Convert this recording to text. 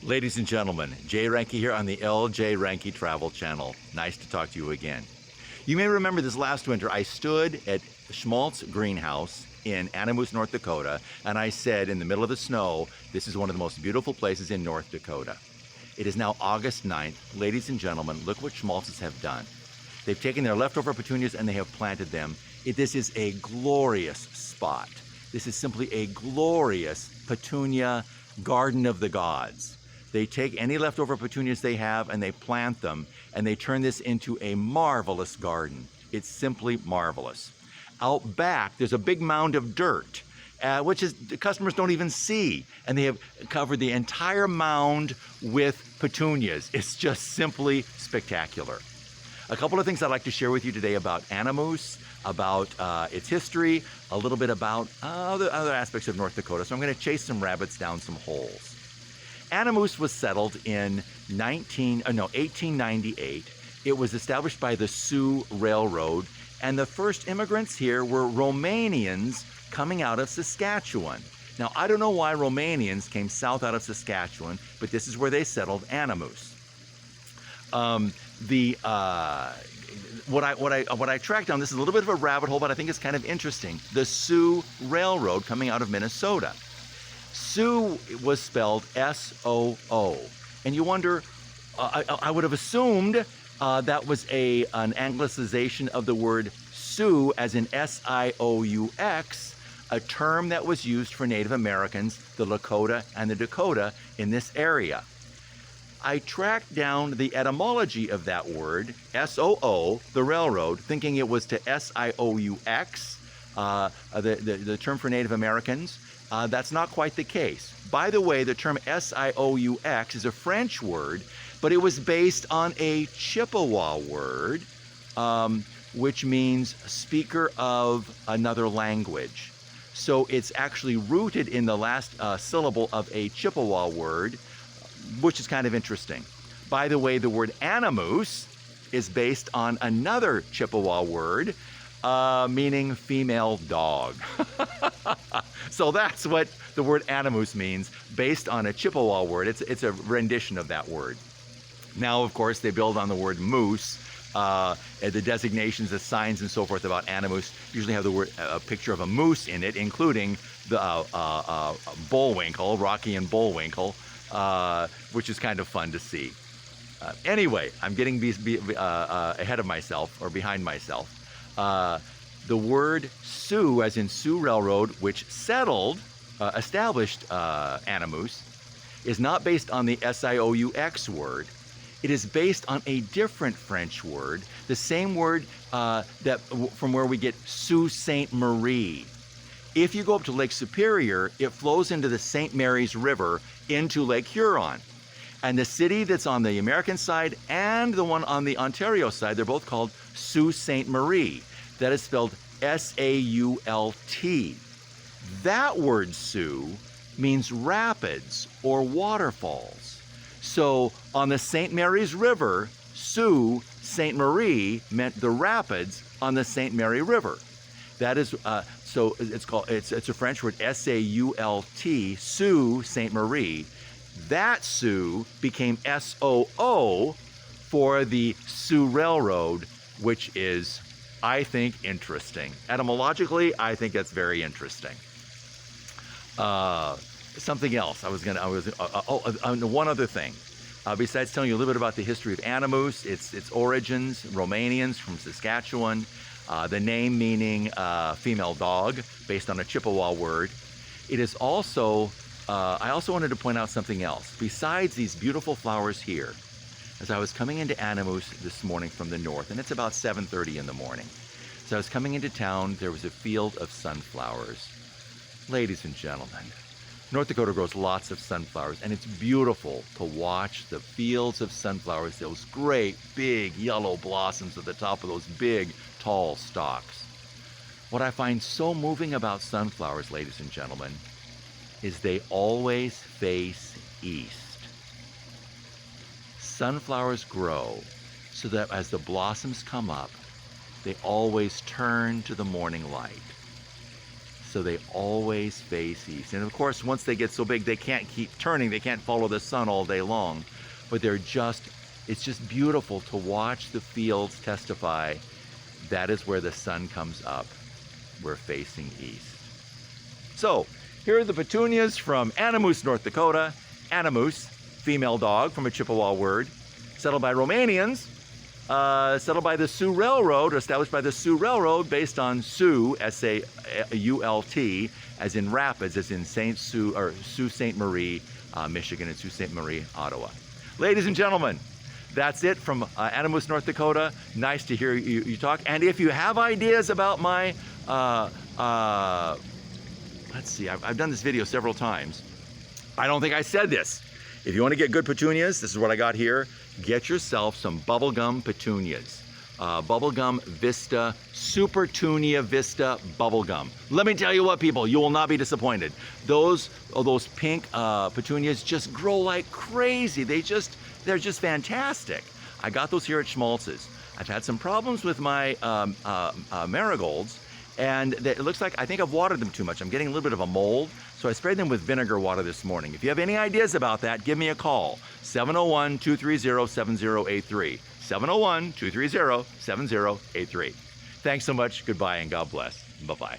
Ladies and gentlemen, Jay Ranke here on the LJ Ranke Travel Channel. Nice to talk to you again. You may remember this last winter I stood at Schmaltz Greenhouse in Anamoose, North Dakota, and I said in the middle of the snow, this is one of the most beautiful places in North Dakota. It is now August 9th. Ladies and gentlemen, look what Schmaltz's have done. They've taken their leftover petunias and they have planted them. This is a glorious spot. This is simply a glorious petunia garden of the gods. They take any leftover petunias they have and they plant them, and they turn this into a marvelous garden. It's simply marvelous. Out back, there's a big mound of dirt, which is the customers don't even see, and they have covered the entire mound with petunias. It's just simply spectacular. A couple of things I'd like to share with you today about Anamoose, about its history, a little bit about other aspects of North Dakota. So I'm going to chase some rabbits down some holes. Anamoose was settled in 1898. It was established by the Sioux Railroad, and the first immigrants here were Romanians coming out of Saskatchewan. Now, I don't know why Romanians came south out of Saskatchewan, but this is where they settled Anamoose. What I tracked down, this is a little bit of a rabbit hole, but I think it's kind of interesting. The Sioux Railroad coming out of Minnesota. Sioux was spelled S-O-O, and you wonder, I would have assumed that was an anglicization of the word Sioux, as in S-I-O-U-X, a term that was used for Native Americans, the Lakota and the Dakota in this area. I tracked down the etymology of that word, S-O-O, the railroad, thinking it was to S-I-O-U-X, the term for Native Americans. That's not quite the case. By the way, the term S-I-O-U-X is a French word, but it was based on a Chippewa word, which means speaker of another language. So it's actually rooted in the last syllable of a Chippewa word, which is kind of interesting. By the way, the word Anamoose is based on another Chippewa word, meaning female dog. So that's what the word Anamoose means, based on a Chippewa word. It's a rendition of that word. Now, of course, they build on the word moose. The designations, the signs, and so forth about Anamoose usually have the word, a picture of a moose in it, including the Bullwinkle, Rocky and Bullwinkle, which is kind of fun to see. Anyway, I'm getting ahead of myself, or behind myself. The word Sioux, as in Sioux Railroad, which established Anamoose, is not based on the S-I-O-U-X word. It is based on a different French word, the same word from where we get Sault Ste. Marie. If you go up to Lake Superior, it flows into the St. Mary's River into Lake Huron. And the city that's on the American side and the one on the Ontario side, they're both called Sault Ste. Marie. That is spelled S-A-U-L-T. That word Sioux means rapids or waterfalls. So on the St. Mary's River, Sault Ste. Marie meant the rapids on the St. Mary River. That is, so it's a French word, S-A-U-L-T, Sault Ste. Marie. That Sioux became S-O-O for the Sioux Railroad, which is, I think, interesting. Etymologically, I think that's very interesting. Something else. One other thing. Besides telling you a little bit about the history of Anamoose, its origins, Romanians from Saskatchewan, the name meaning female dog, based on a Chippewa word. It is also, I also wanted to point out something else. Besides these beautiful flowers here, as I was coming into Anamoose this morning from the north, and it's about 7:30 in the morning. So I was coming into town, there was a field of sunflowers. Ladies and gentlemen, North Dakota grows lots of sunflowers, and it's beautiful to watch the fields of sunflowers, those great big yellow blossoms at the top of those big tall stalks. What I find so moving about sunflowers, ladies and gentlemen, is they always face east. Sunflowers grow so that as the blossoms come up, they always turn to the morning light. So they always face east. And of course, once they get so big, they can't keep turning. They can't follow the sun all day long. But it's just beautiful to watch the fields testify. That is where the sun comes up. We're facing east. So here are the petunias from Anamoose, North Dakota. Anamoose, female dog from a Chippewa word, settled by Romanians, settled by the Sioux Railroad, or established by the Sioux Railroad, based on Sioux, S-A-U-L-T, as in rapids, as in Sault Ste. Marie, Michigan, and Sault Ste. Marie, Ottawa. Ladies and gentlemen, that's it from Anamoose, North Dakota. Nice to hear you talk. And if you have ideas about my, let's see, I've done this video several times. I don't think I said this. If you want to get good petunias, this is what I got here. Get yourself some bubblegum petunias. Bubblegum Vista, Supertunia Vista Bubblegum. Let me tell you what, people, you will not be disappointed. Those pink petunias just grow like crazy. They're just fantastic. I got those here at Schmaltz's. I've had some problems with my marigolds, and it looks like I think I've watered them too much. I'm getting a little bit of a mold, so I sprayed them with vinegar water this morning. If you have any ideas about that, give me a call, 701-230-7083. 701-230-7083. Thanks so much, goodbye, and God bless. Bye-bye.